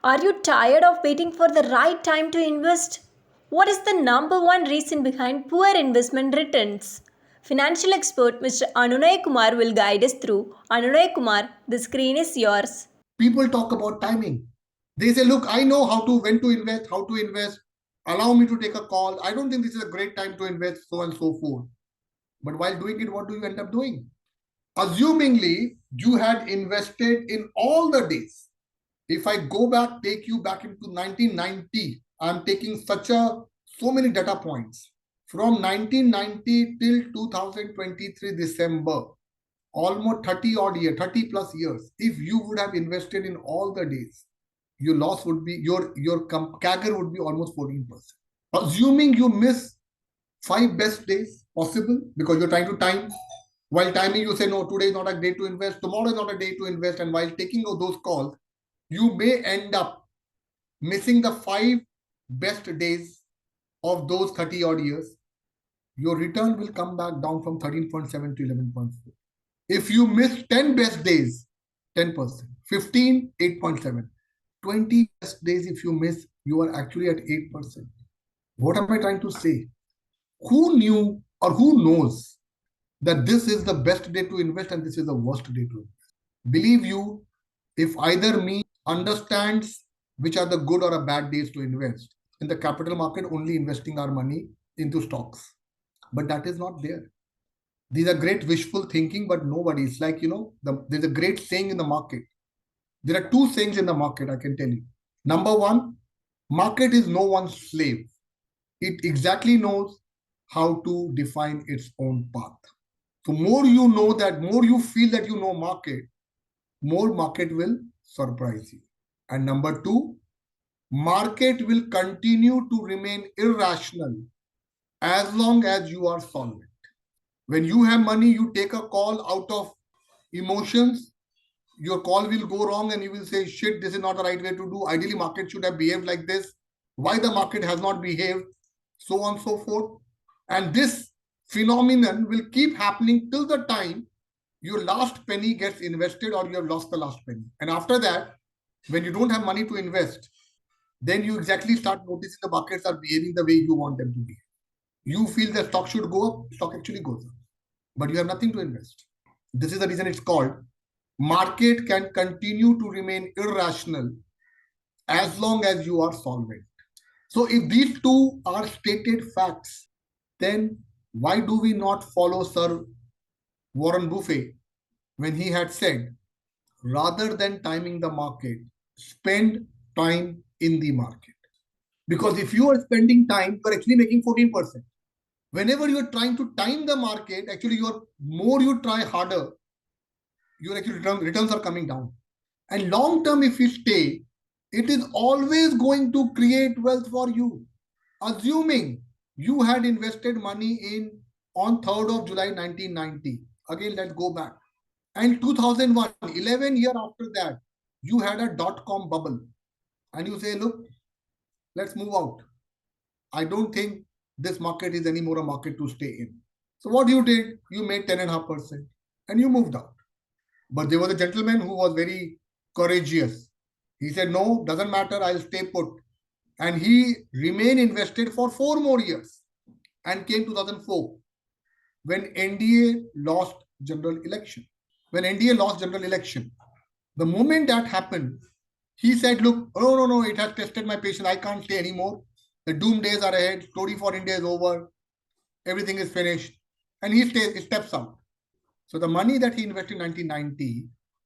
Are you tired of waiting for the right time to invest? What is the number one reason behind poor investment returns? Financial expert Mr. Anunay Kumar will guide us through. Anunay Kumar, the screen is yours. People talk about timing. They say, look, I know when to invest, how to invest. Allow me to take a call. I don't think this is a great time to invest, so on and so forth. But while doing it, what do you end up doing? Assumingly, you had invested in all the days. If I take you back into 1990, I'm taking so many data points. From 1990 till 2023 December, almost 30 plus years, if you would have invested in all the days, your loss would be, your CAGR would be almost 14%. Assuming you miss 5 best days possible because you're trying to time. While timing, you say, no, today is not a day to invest, tomorrow is not a day to invest. And while taking those calls, you may end up missing the 5 best days of those 30 odd years. Your return will come back down from 13.7 to 11.4. If you miss 10 best days, 10%, 15, 8.7, 20 best days, if you miss, you are actually at 8%. What am I trying to say? Who knew or who knows that this is the best day to invest and this is the worst day to invest? Believe you, if either me understands which are the good or a bad days to invest, in the capital market, only investing our money into stocks. But that is not there. These are great wishful thinking, but nobody. It's like, there's a great saying in the market. There are two sayings in the market, I can tell you. Number one, market is no one's slave. It exactly knows how to define its own path. So more you know that, more you feel that you know market, more market will surprise you. And number two, market will continue to remain irrational as long as you are solvent. When you have money, you take a call out of emotions, your call will go wrong and you will say, shit, this is not the right way to do. Ideally, market should have behaved like this. Why the market has not behaved, so on and so forth. And this phenomenon will keep happening till the time your last penny gets invested or you have lost the last penny. And after that, when you don't have money to invest, then you exactly start noticing the markets are behaving the way you want them to behave. You feel that stock should go up, stock actually goes up, but you have nothing to invest. This is the reason it's called market can continue to remain irrational as long as you are solvent. So if these two are stated facts, then why do we not follow Sir Warren Buffett when he had said, rather than timing the market, spend time in the market? Because if you are spending time, you are actually making 14%. Whenever you are trying to time the market, actually more you try harder, your actual returns are coming down. And long term, if you stay, it is always going to create wealth for you. Assuming you had invested money on 3rd of July 1990. Again, let's go back. And 2001, 11 years after that, you had a dot-com bubble. And you say, look, let's move out. I don't think this market is anymore a market to stay in. So what you did, you made 10.5% and you moved out. But there was a gentleman who was very courageous. He said, no, doesn't matter, I'll stay put. And he remained invested for 4 more years and came 2004 when NDA lost general election. When NDA lost general election, the moment that happened, he said, look, no, it has tested my patience. I can't stay anymore. The doom days are ahead. Story for India is over. Everything is finished. And he steps out. So the money that he invested in 1990,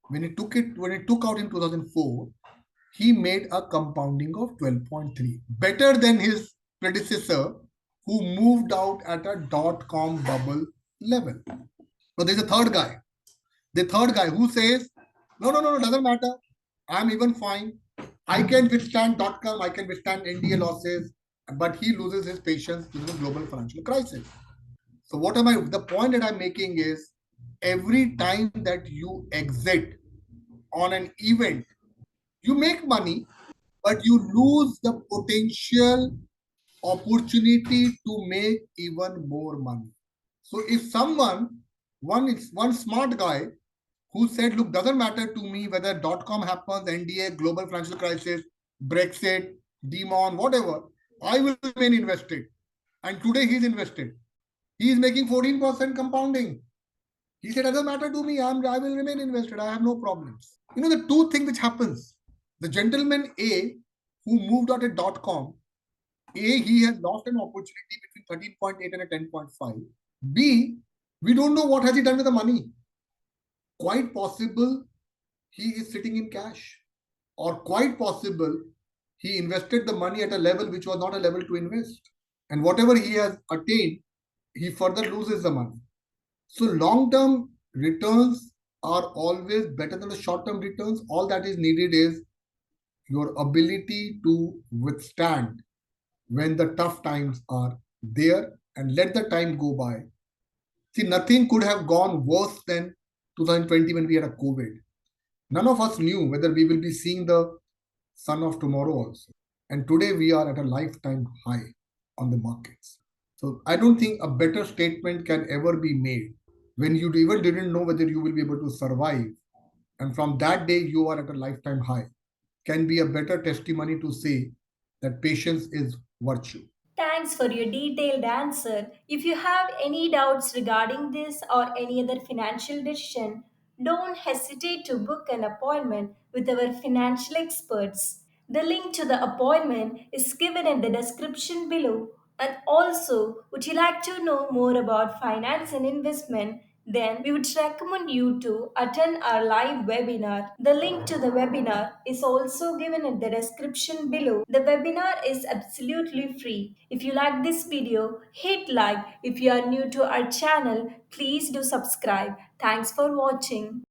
when he took out in 2004, he made a compounding of 12.3, better than his predecessor who moved out at a dot-com bubble level. So there's a third guy. The third guy who says, no, doesn't matter. I'm even fine. I can withstand dot-com, I can withstand NDA losses, but he loses his patience in the global financial crisis. So the point that I'm making is, every time that you exit on an event, you make money, but you lose the potential opportunity to make even more money. So if one smart guy who said, look, doesn't matter to me whether dot-com happens, NDA, global financial crisis, Brexit, Demon, whatever, I will remain invested. And today he's invested. He is making 14% compounding. He said, doesn't matter to me. I will remain invested. I have no problems. The two things which happens. The gentleman A, who moved out at .com, A, he has lost an opportunity between 13.8 and a 10.5. B, we don't know what has he done with the money. Quite possible he is sitting in cash, or quite possible he invested the money at a level which was not a level to invest. And whatever he has attained, he further loses the money. So long term returns are always better than the short term returns. All that is needed is your ability to withstand when the tough times are there and let the time go by. See, nothing could have gone worse than 2020 when we had a COVID. None of us knew whether we will be seeing the sun of tomorrow also. And today we are at a lifetime high on the markets. So I don't think a better statement can ever be made when you even didn't know whether you will be able to survive. And from that day, you are at a lifetime high. Can be a better testimony to say that patience is virtue. Thanks for your detailed answer. If you have any doubts regarding this or any other financial decision, don't hesitate to book an appointment with our financial experts. The link to the appointment is given in the description below. And also, would you like to know more about finance and investment? Then we would recommend you to attend our live webinar. The link to the webinar is also given in the description below. The webinar is absolutely free. If you like this video, hit like. If you are new to our channel, please do subscribe. Thanks for watching.